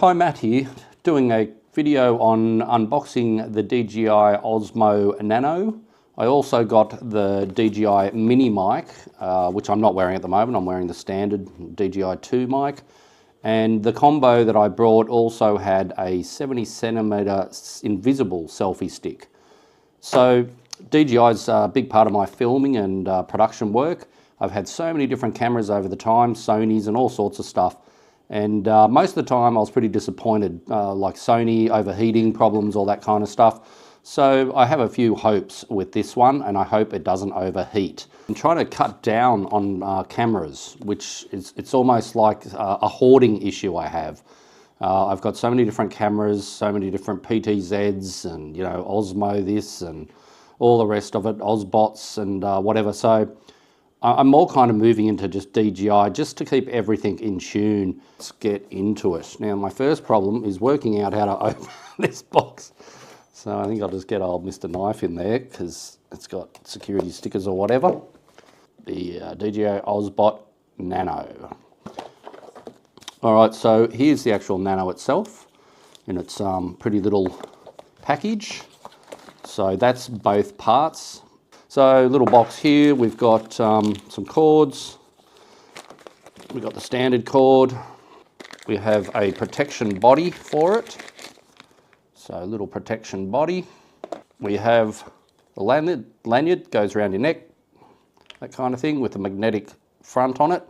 Hi, Matt here, doing a video on unboxing the DJI Osmo Nano. I also got the DJI mini mic, which I'm not wearing at the moment. I'm wearing the standard DJI 2 mic. And the combo that I brought also had a 70 centimeter invisible selfie stick. So DJI is a big part of my filming and production work. I've had so many different cameras over the time, Sony's and all sorts of stuff. And most of the time I was pretty disappointed, like Sony overheating problems, all that kind of stuff. So I have a few hopes with this one, and I hope it doesn't overheat. I'm trying to cut down on cameras, which it's almost like a hoarding issue I have. I've got so many different cameras, so many different PTZs and, you know, Osmo this and all the rest of it, Osbots and whatever. So I'm more kind of moving into just DJI just to keep everything in tune. Let's get into it. Now, my first problem is working out how to open this box. So I think I'll just get old Mr. Knife in there because it's got security stickers or whatever. The DJI Osmo Nano. All right, so here's the actual Nano itself in its pretty little package. So that's both parts. So little box here, we've got some cords. We've got the standard cord. We have a protection body for it. So a little protection body. We have the lanyard goes around your neck, that kind of thing, with a magnetic front on it.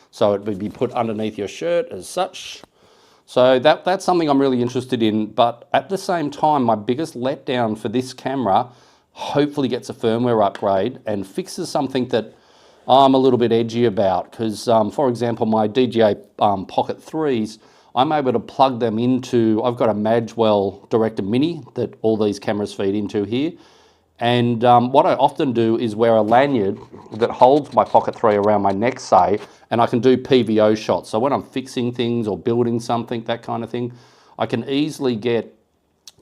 So it would be put underneath your shirt as such. So that's something I'm really interested in, but at the same time, my biggest letdown for this camera hopefully gets a firmware upgrade and fixes something that I'm a little bit edgy about. Because, for example, my DJI Pocket 3s, I'm able to plug them into, I've got a Magwell Director Mini that all these cameras feed into here. And what I often do is wear a lanyard that holds my Pocket 3 around my neck, say, and I can do PVO shots. So when I'm fixing things or building something, that kind of thing, I can easily get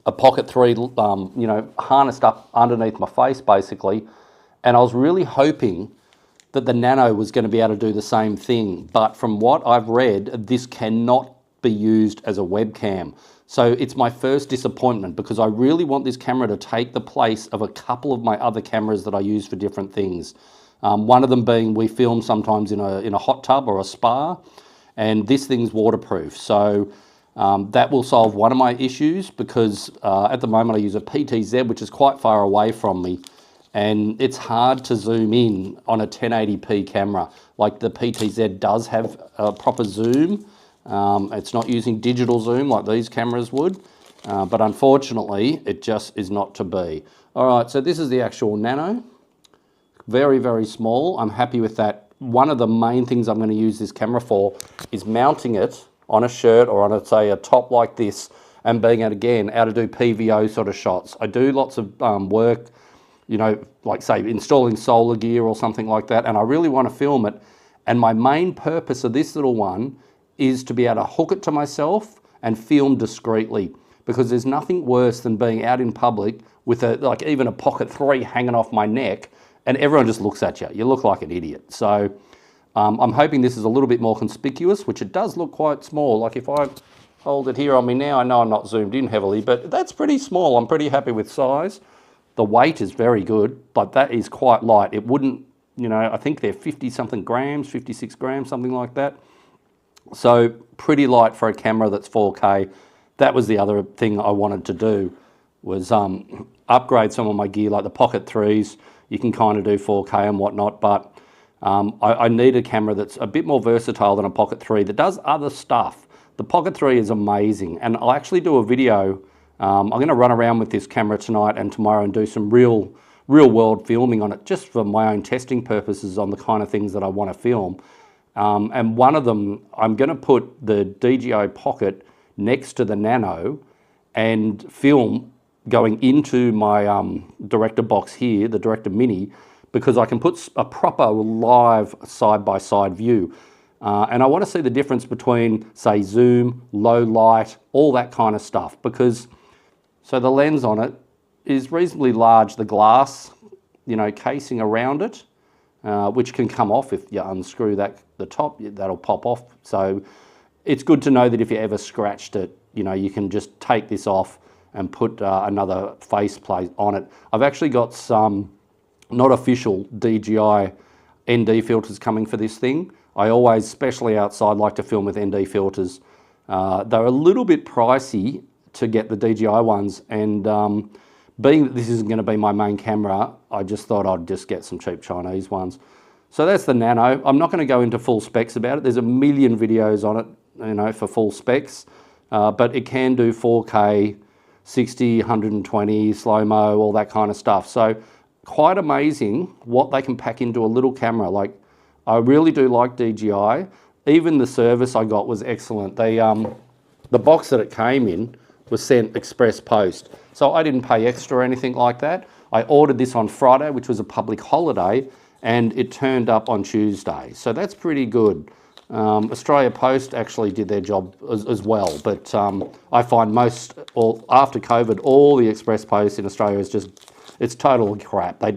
a Pocket 3, you know, harnessed up underneath my face, basically. And I was really hoping that the Nano was going to be able to do the same thing. But from what I've read, this cannot be used as a webcam. So it's my first disappointment because I really want this camera to take the place of a couple of my other cameras that I use for different things. One of them being we film sometimes in a hot tub or a spa, and this thing's waterproof. So that will solve one of my issues because at the moment I use a PTZ, which is quite far away from me, and it's hard to zoom in on a 1080p camera. Like the PTZ does have a proper zoom. It's not using digital zoom like these cameras would, but unfortunately it just is not to be. All right, so this is the actual Nano. Very, very small. I'm happy with that. One of the main things I'm going to use this camera for is mounting it on a shirt or on, say, a top like this, and being able to do PVO sort of shots. I do lots of work, you know, like say installing solar gear or something like that, and I really want to film it. And my main purpose of this little one is to be able to hook it to myself and film discreetly, because there's nothing worse than being out in public with like even a Pocket 3 hanging off my neck and everyone just looks at you. You look like an idiot. So I'm hoping this is a little bit more conspicuous, which it does look quite small. Like if I hold it here on me now, I know I'm not zoomed in heavily, but that's pretty small. I'm pretty happy with size. The weight is very good, but that is quite light. It wouldn't, you know, I think they're 50 something grams, 56 grams, something like that. So pretty light for a camera that's 4K. That was the other thing I wanted to do, was upgrade some of my gear, like the Pocket 3s. You can kind of do 4K and whatnot, but I need a camera that's a bit more versatile than a Pocket 3 that does other stuff. The Pocket 3 is amazing, and I'll actually do a video. I'm going to run around with this camera tonight and tomorrow and do some real world filming on it, just for my own testing purposes on the kind of things that I want to film. And one of them, I'm going to put the DJI Pocket next to the Nano and film going into my director box here, the Director Mini, because I can put a proper live side-by-side view. And I want to see the difference between, say, zoom, low light, all that kind of stuff. Because, so the lens on it is reasonably large, the glass, you know, casing around it, which can come off if you unscrew the top, that'll pop off. So it's good to know that if you ever scratched it, you know, you can just take this off and put another faceplate on it. I've actually got some not official DJI ND filters coming for this thing. I always, especially outside, like to film with ND filters. They're a little bit pricey to get the DJI ones, and being that this isn't going to be my main camera, I just thought I'd just get some cheap Chinese ones. So that's the Nano. I'm not going to go into full specs about it. There's a million videos on it, you know, for full specs, but it can do 4K, 60, 120, slow-mo, all that kind of stuff. So quite amazing what they can pack into a little camera. Like, I really do like DJI. Even the service I got was excellent. They, the box that it came in was sent express post. So I didn't pay extra or anything like that. I ordered this on Friday, which was a public holiday, and it turned up on Tuesday. So that's pretty good. Australia Post actually did their job as well, but I find after COVID, all the express post in Australia is just, it's total crap. They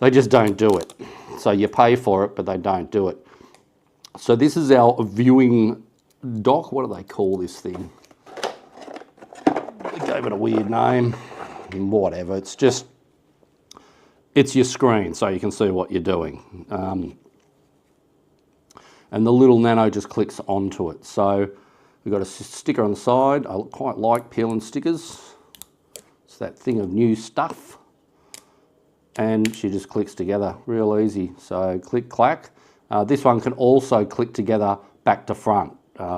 just don't do it. So you pay for it, but they don't do it. So this is our viewing dock. What do they call this thing? They gave it a weird name. Whatever. It's just, it's your screen, so you can see what you're doing. And the little Nano just clicks onto it. So we've got a sticker on the side. I quite like peeling stickers. It's that thing of new stuff. And she just clicks together, real easy. So click, clack. This one can also click together back to front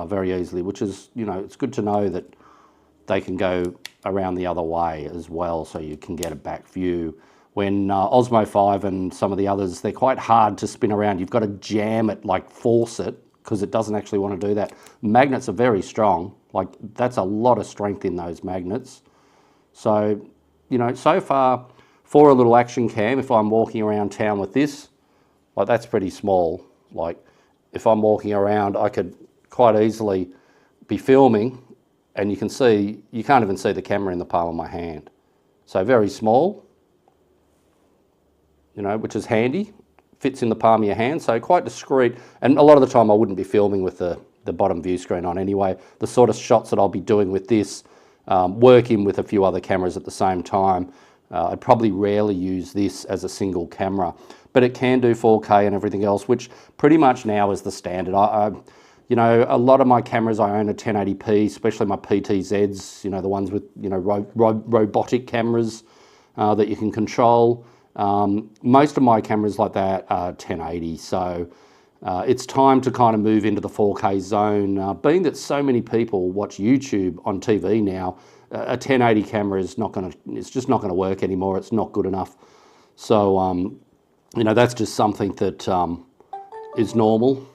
very easily, which is, you know, it's good to know that they can go around the other way as well, so you can get a back view. When Osmo 5 and some of the others, they're quite hard to spin around. You've got to jam it, like force it, because it doesn't actually want to do that. Magnets are very strong. Like, that's a lot of strength in those magnets. So, you know, so far, for a little action cam, if I'm walking around town with this, like, that's pretty small. Like, if I'm walking around, I could quite easily be filming, and you can see, you can't even see the camera in the palm of my hand. So very small, you know, which is handy. Fits in the palm of your hand, so quite discreet. And a lot of the time I wouldn't be filming with the bottom view screen on anyway. The sort of shots that I'll be doing with this, working with a few other cameras at the same time, I'd probably rarely use this as a single camera. But it can do 4K and everything else, which pretty much now is the standard. You know, a lot of my cameras I own are 1080p, especially my PTZs, you know, the ones with, you know, robotic cameras that you can control. Most of my cameras like that are 1080, so it's time to kind of move into the 4K zone. Being that so many people watch YouTube on TV now, a 1080 camera is not going to, it's just not going to work anymore. It's not good enough. So, you know, that's just something that is normal.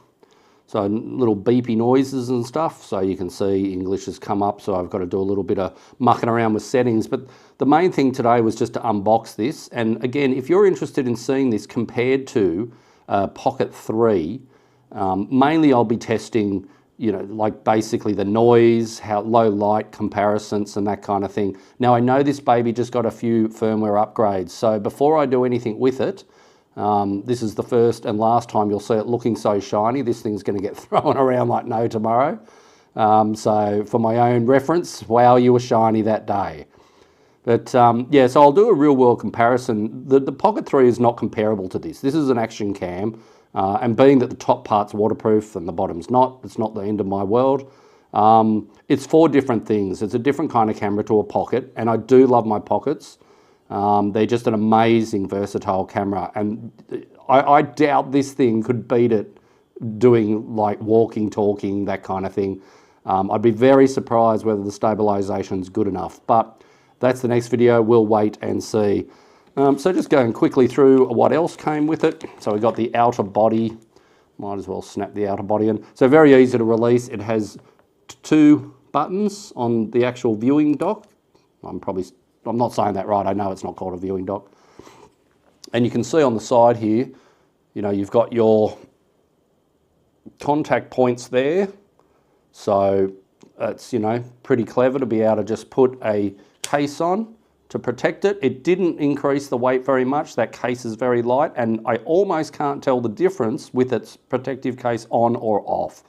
So little beepy noises and stuff. So you can see English has come up. So I've got to do a little bit of mucking around with settings. But the main thing today was just to unbox this. And again, if you're interested in seeing this compared to Pocket 3, mainly I'll be testing, you know, like basically the noise, how low light comparisons and that kind of thing. Now I know this baby just got a few firmware upgrades. So before I do anything with it, this is the first and last time you'll see it looking so shiny. This thing's going to get thrown around like no tomorrow. So for my own reference, wow, you were shiny that day. But yeah, so I'll do a real world comparison. The Pocket 3 is not comparable to this. This is an action cam. And being that the top part's waterproof and the bottom's not, it's not the end of my world. It's 4 different things. It's a different kind of camera to a Pocket, and I do love my Pockets. They're just an amazing, versatile camera, and I doubt this thing could beat it doing like walking, talking, that kind of thing. I'd be very surprised whether the stabilization is good enough, but that's the next video. We'll wait and see. So just going quickly through what else came with it. So we got the outer body. Might as well snap the outer body in. So very easy to release. It has 2 buttons on the actual viewing dock. I'm not saying that right. I know it's not called a viewing dock. And you can see on the side here, you know, you've got your contact points there. So it's, you know, pretty clever to be able to just put a case on to protect it. It didn't increase the weight very much. That case is very light, and I almost can't tell the difference with its protective case on or off.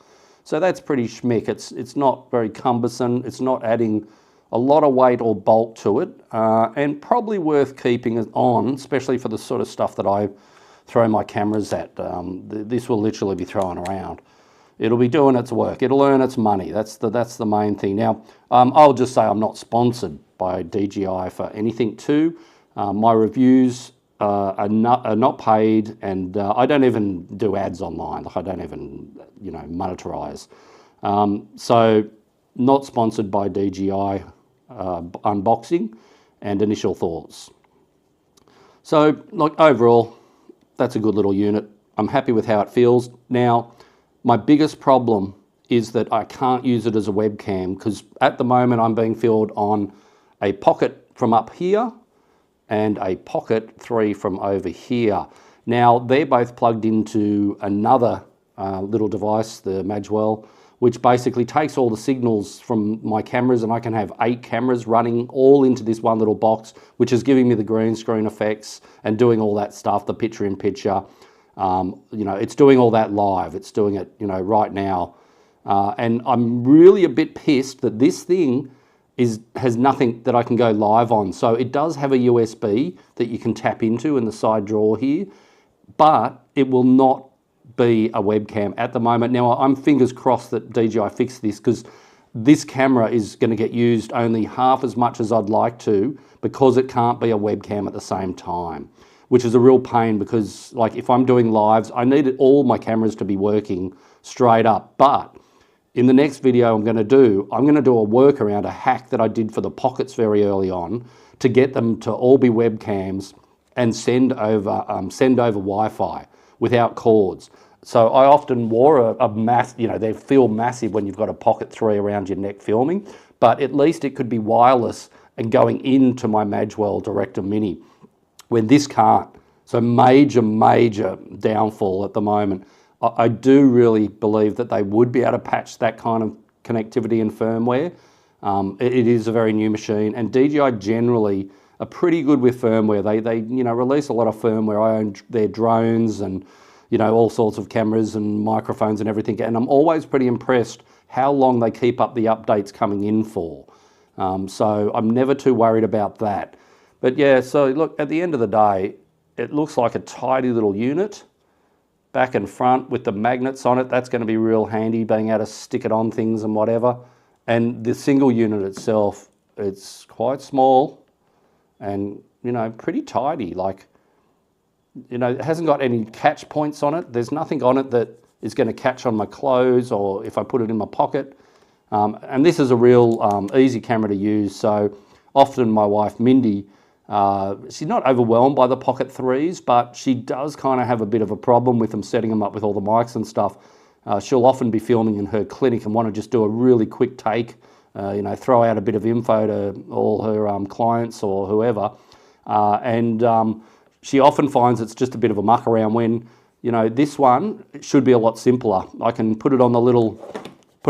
So that's pretty schmick. It's not very cumbersome. It's not adding a lot of weight or bulk to it, and probably worth keeping it on, especially for the sort of stuff that I throw my cameras at. This will literally be thrown around. It'll be doing its work. It'll earn its money. That's the main thing. Now, I'll just say I'm not sponsored by DJI for anything too. My reviews are not paid, and I don't even do ads online. Like I don't even, monetize. So not sponsored by DJI. Unboxing and initial thoughts. So, like overall, that's a good little unit. I'm happy with how it feels. Now, my biggest problem is that I can't use it as a webcam because at the moment I'm being filmed on a Pocket from up here and a Pocket 3 from over here. Now, they're both plugged into another little device, the Magwell, which basically takes all the signals from my cameras, and I can have 8 cameras running all into this one little box, which is giving me the green screen effects and doing all that stuff, the picture in picture. It's doing all that live. It's doing it, right now. And I'm really a bit pissed that this thing has nothing that I can go live on. So it does have a USB that you can tap into in the side drawer here, but it will not be a webcam at the moment. Now, I'm fingers crossed that DJI fixed this because this camera is going to get used only half as much as I'd like to because it can't be a webcam at the same time, which is a real pain because, like, if I'm doing lives, I need all my cameras to be working straight up. But in the next video I'm going to do a workaround, a hack that I did for the Pockets very early on to get them to all be webcams and send over Wi-Fi without cords. So I often wore a mass, they feel massive when you've got a Pocket 3 around your neck filming, but at least it could be wireless and going into my Magwell Director Mini, when this can't. So major downfall at the moment. I do really believe that they would be able to patch that kind of connectivity and firmware. It is a very new machine, and DJI generally are pretty good with firmware. They release a lot of firmware. I own their drones and all sorts of cameras and microphones and everything, and I'm always pretty impressed how long they keep up the updates coming in for. So I'm never too worried about that. But yeah, so look, at the end of the day, it looks like a tidy little unit, back and front with the magnets on it. That's going to be real handy, being able to stick it on things and whatever. And the single unit itself, it's quite small and, pretty tidy. Like, it hasn't got any catch points on it. There's nothing on it that is going to catch on my clothes or if I put it in my pocket. And this is a real easy camera to use. So often my wife, Mindy, she's not overwhelmed by the Pocket 3s, but she does kind of have a bit of a problem with them, setting them up with all the mics and stuff. She'll often be filming in her clinic and want to just do a really quick take, throw out a bit of info to all her clients or whoever. She often finds it's just a bit of a muck around when, this one should be a lot simpler. I can put a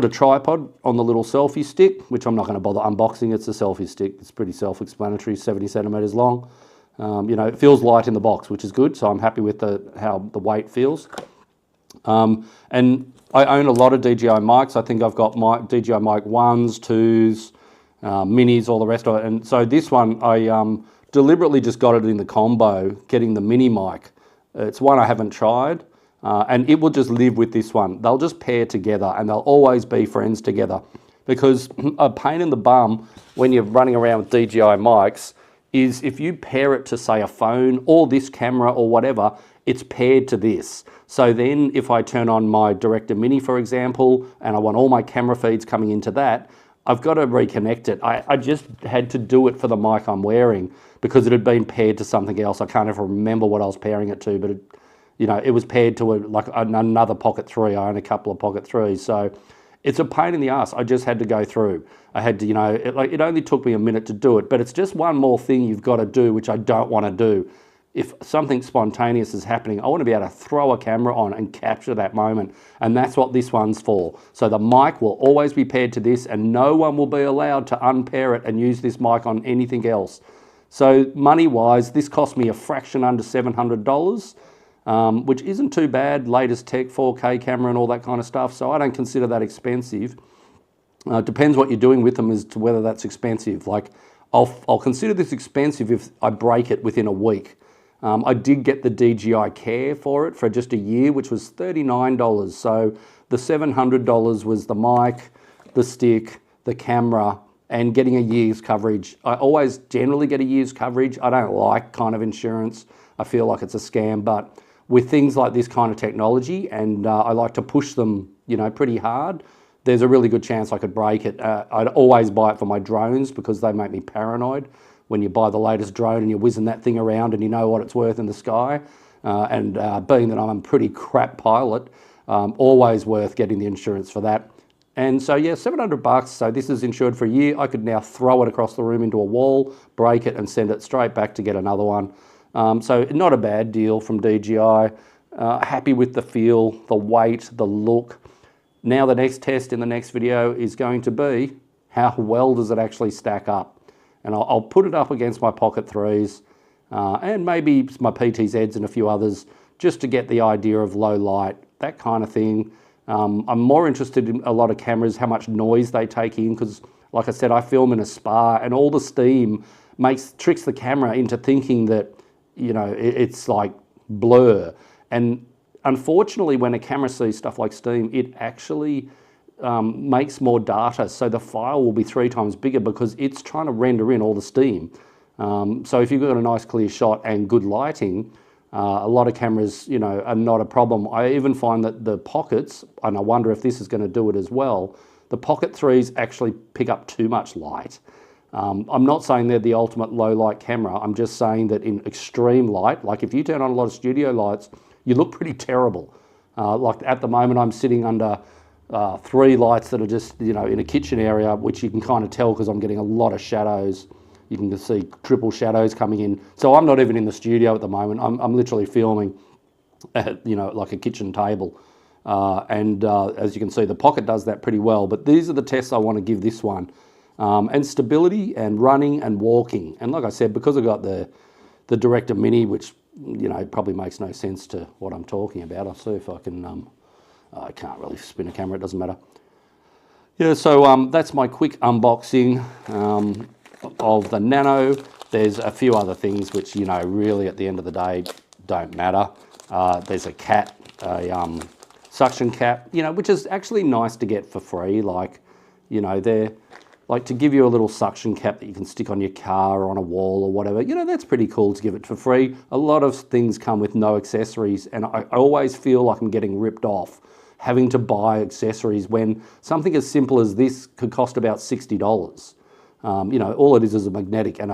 tripod on the little selfie stick, which I'm not going to bother unboxing. It's a selfie stick. It's pretty self-explanatory, 70 centimeters long. It feels light in the box, which is good. So I'm happy with how the weight feels. And I own a lot of DJI mics. I think I've got my DJI mic 1s, 2s, minis, all the rest of it. And so this one, I deliberately just got it in the combo, getting the mini mic. It's one I haven't tried, and it will just live with this one. They'll just pair together and they'll always be friends together, because a pain in the bum when you're running around with DJI mics is if you pair it to, say, a phone or this camera or whatever, it's paired to this. So then if I turn on my Director Mini, for example, and I want all my camera feeds coming into that, I've got to reconnect it. I just had to do it for the mic I'm wearing because it had been paired to something else. I can't even remember what I was pairing it to, but it was paired to another Pocket 3. I own a couple of Pocket 3s. So it's a pain in the ass. I just had to go through. I had to, it only took me a minute to do it, but it's just one more thing you've got to do, which I don't want to do. If something spontaneous is happening, I want to be able to throw a camera on and capture that moment. And that's what this one's for. So the mic will always be paired to this, and no one will be allowed to unpair it and use this mic on anything else. So money-wise, this cost me a fraction under $700. which isn't too bad, latest tech, 4K camera and all that kind of stuff, so I don't consider that expensive. It depends what you're doing with them as to whether that's expensive. Like, I'll consider this expensive if I break it within a week. I did get the DJI Care for it for just a year, which was $39. So the $700 was the mic, the stick, the camera, and getting a year's coverage. I always generally get a year's coverage. I don't like kind of insurance. I feel like it's a scam, but with things like this kind of technology, and I like to push them, you know, pretty hard, there's a really good chance I could break it. I'd always buy it for my drones because they make me paranoid. When you buy the latest drone and you're whizzing that thing around and you know what it's worth in the sky, and being that I'm a pretty crap pilot, always worth getting the insurance for that. And so yeah, $700, so this is insured for a year. I could now throw it across the room into a wall, break it and send it straight back to get another one. So not a bad deal from DJI. Happy with the feel, the weight, the look. Now the next test in the next video is going to be how well does it actually stack up. And I'll put it up against my Pocket 3s and maybe my PTZs and a few others just to get the idea of low light, that kind of thing. I'm more interested in a lot of cameras, how much noise they take in, because like I said, I film in a spa and all the steam tricks the camera into thinking that, you know, it's like blur. And unfortunately, when a camera sees stuff like steam, it actually makes more data, so the file will be 3 times bigger because it's trying to render in all the steam. So if you've got a nice clear shot and good lighting, a lot of cameras, you know, are not a problem. I even find that the Pockets, and I wonder if this is going to do it as well, the Pocket 3s actually pick up too much light. I'm not saying they're the ultimate low light camera. I'm just saying that in extreme light, like if you turn on a lot of studio lights, you look pretty terrible. Like at the moment, I'm sitting under 3 lights that are just, you know, in a kitchen area, which you can kind of tell because I'm getting a lot of shadows. You can see triple shadows coming in. So I'm not even in the studio at the moment. I'm literally filming at, you know, like a kitchen table. As you can see, the Pocket does that pretty well. But these are the tests I want to give this one. And stability and running and walking. And like I said, because I've got the Director Mini, which, you know, probably makes no sense to what I'm talking about. I'll see if I can... I can't really spin a camera, it doesn't matter. Yeah, so that's my quick unboxing of the Nano. There's a few other things which, you know, really at the end of the day don't matter. There's a suction cap, you know, which is actually nice to get for free. Like, you know, they're like to give you a little suction cap that you can stick on your car or on a wall or whatever. You know, that's pretty cool to give it for free. A lot of things come with no accessories, and I always feel like I'm getting ripped off having to buy accessories when something as simple as this could cost about $60. You know, all it is a magnetic and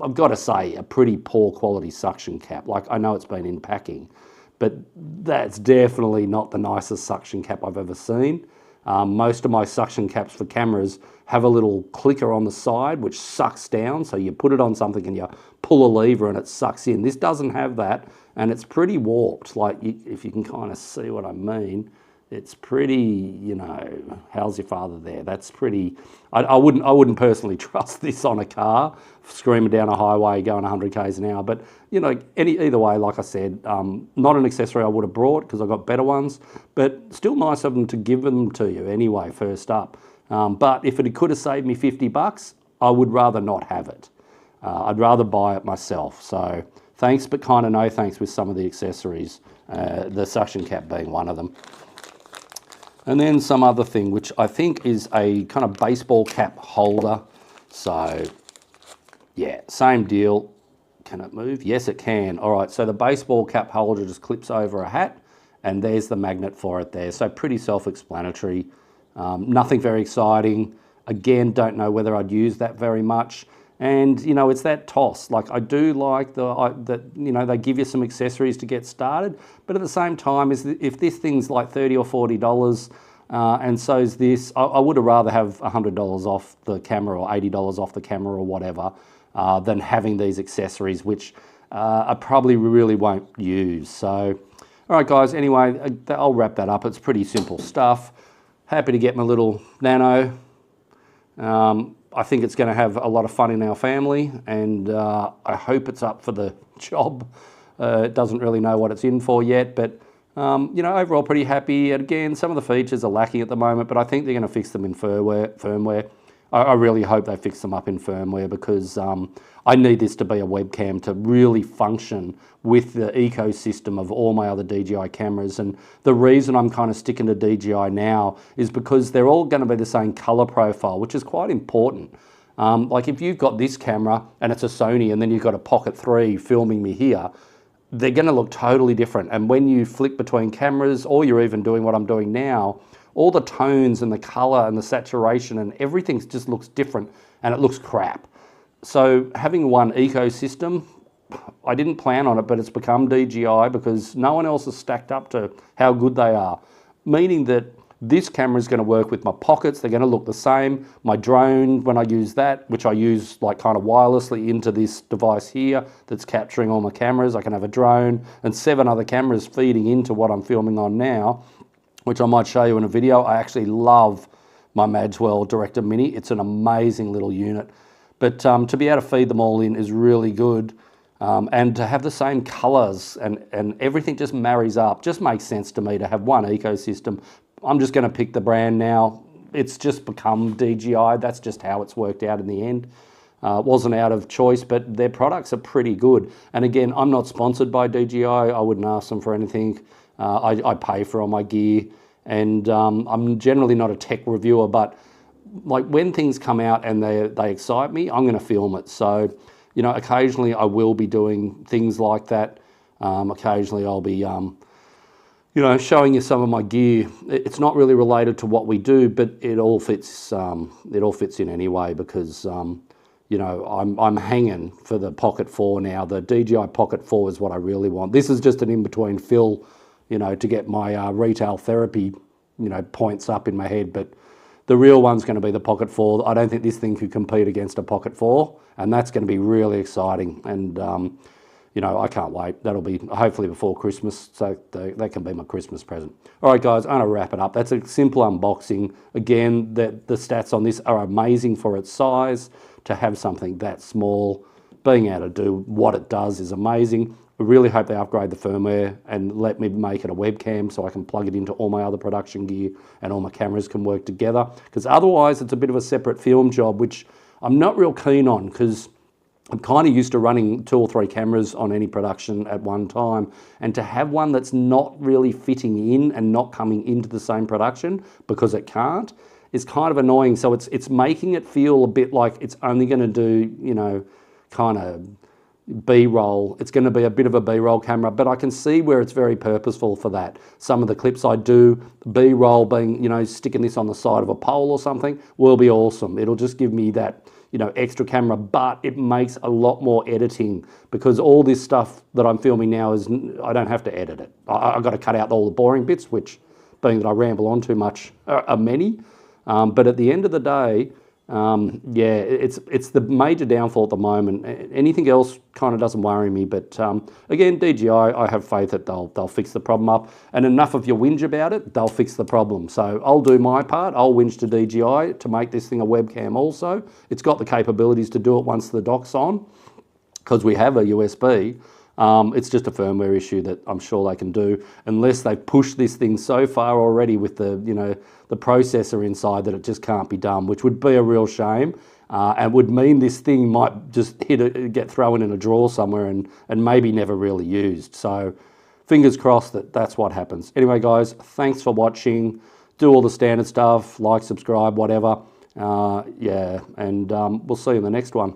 I've got to say a pretty poor quality suction cap. Like, I know it's been in packing, but that's definitely not the nicest suction cap I've ever seen. Most of my suction caps for cameras have a little clicker on the side which sucks down, so you put it on something and you pull a lever and it sucks in. This doesn't have that, and it's pretty warped. Like, if you can kind of see what I mean, it's pretty, you know, how's your father there? That's pretty, I wouldn't personally trust this on a car, screaming down a highway going 100 k's an hour. But, you know, either way, like I said, not an accessory I would have brought because I got better ones, but still nice of them to give them to you anyway, first up. But if it could have saved me $50, I would rather not have it. I'd rather buy it myself. So thanks, but kind of no thanks with some of the accessories, the suction cap being one of them. And then some other thing, which I think is a kind of baseball cap holder. So yeah, same deal. Can it move? Yes, it can. All right, so the baseball cap holder just clips over a hat, and there's the magnet for it there. So pretty self-explanatory. Nothing very exciting. Again, don't know whether I'd use that very much. And, you know, it's that toss. Like, I do like that, you know, they give you some accessories to get started, but at the same time, if this thing's like $30 or $40, and so is this, I would have rather have $100 off the camera or $80 off the camera or whatever, than having these accessories, which I probably really won't use. So, all right, guys, anyway, I'll wrap that up. It's pretty simple stuff. Happy to get my little Nano. I think it's going to have a lot of fun in our family, and I hope it's up for the job. It doesn't really know what it's in for yet, but you know, overall pretty happy. And again, some of the features are lacking at the moment, but I think they're going to fix them in firmware. I really hope they fix them up in firmware, because I need this to be a webcam to really function with the ecosystem of all my other DJI cameras. And the reason I'm kind of sticking to DJI now is because they're all going to be the same color profile, which is quite important. Like if you've got this camera and it's a Sony, and then you've got a Pocket 3 filming me here, they're going to look totally different. And when you flick between cameras, or you're even doing what I'm doing now, all the tones and the color and the saturation and everything just looks different, and it looks crap. So having one ecosystem, I didn't plan on it, but it's become DJI because no one else is stacked up to how good they are. Meaning that this camera is going to work with my pockets. They're going to look the same. My drone, when I use that, which I use like kind of wirelessly into this device here that's capturing all my cameras, I can have a drone and 7 other cameras feeding into what I'm filming on now, which I might show you in a video. I actually love my Madgewell Director Mini. It's an amazing little unit. But to be able to feed them all in is really good. And to have the same colors and everything just marries up, just makes sense to me to have one ecosystem. I'm just going to pick the brand now. It's just become DJI. That's just how it's worked out in the end. Wasn't out of choice, but their products are pretty good. And again, I'm not sponsored by DJI. I wouldn't ask them for anything. I pay for all my gear, and I'm generally not a tech reviewer, but like when things come out and they excite me, I'm going to film it. So, you know, occasionally I will be doing things like that. Occasionally I'll be, you know, showing you some of my gear. It's not really related to what we do, but it all fits. It all fits in anyway, because you know, I'm hanging for the Pocket 4 now. The DJI Pocket 4 is what I really want. This is just an in-between fill, you know, to get my retail therapy, you know, points up in my head. But the real one's going to be the Pocket 4. I don't think this thing could compete against a Pocket 4, and that's going to be really exciting. And you know, I can't wait. That'll be hopefully before Christmas, so that can be my Christmas present. All right, guys, I'm going to wrap it up. That's a simple unboxing. Again, the stats on this are amazing for its size. To have something that small, being able to do what it does is amazing. I really hope they upgrade the firmware and let me make it a webcam so I can plug it into all my other production gear and all my cameras can work together. Because otherwise, it's a bit of a separate film job, which I'm not real keen on, because I'm kind of used to running 2 or 3 cameras on any production at one time, and to have one that's not really fitting in and not coming into the same production because it can't is kind of annoying. So it's making it feel a bit like it's only going to do, you know, kind of B-roll. It's going to be a bit of a B-roll camera, but I can see where it's very purposeful for that. Some of the clips I do, B-roll being, you know, sticking this on the side of a pole or something, will be awesome. It'll just give me that, you know, extra camera, but it makes a lot more editing, because all this stuff that I'm filming now is, I don't have to edit it. I've got to cut out all the boring bits, which, being that I ramble on too much, are many. But at the end of the day, yeah, it's the major downfall at the moment. Anything else kind of doesn't worry me. But again, DJI, I have faith that they'll fix the problem up. And enough of your whinge about it, they'll fix the problem. So I'll do my part. I'll whinge to DJI to make this thing a webcam also. It's got the capabilities to do it once the dock's on, because we have a USB. It's just a firmware issue that I'm sure they can do, unless they push this thing so far already with the, you know, the processor inside that it just can't be done, which would be a real shame, and would mean this thing might just get thrown in a drawer somewhere and maybe never really used. So fingers crossed that that's what happens. Anyway, guys, thanks for watching. Do all the standard stuff, like, subscribe, whatever. Yeah, and we'll see you in the next one.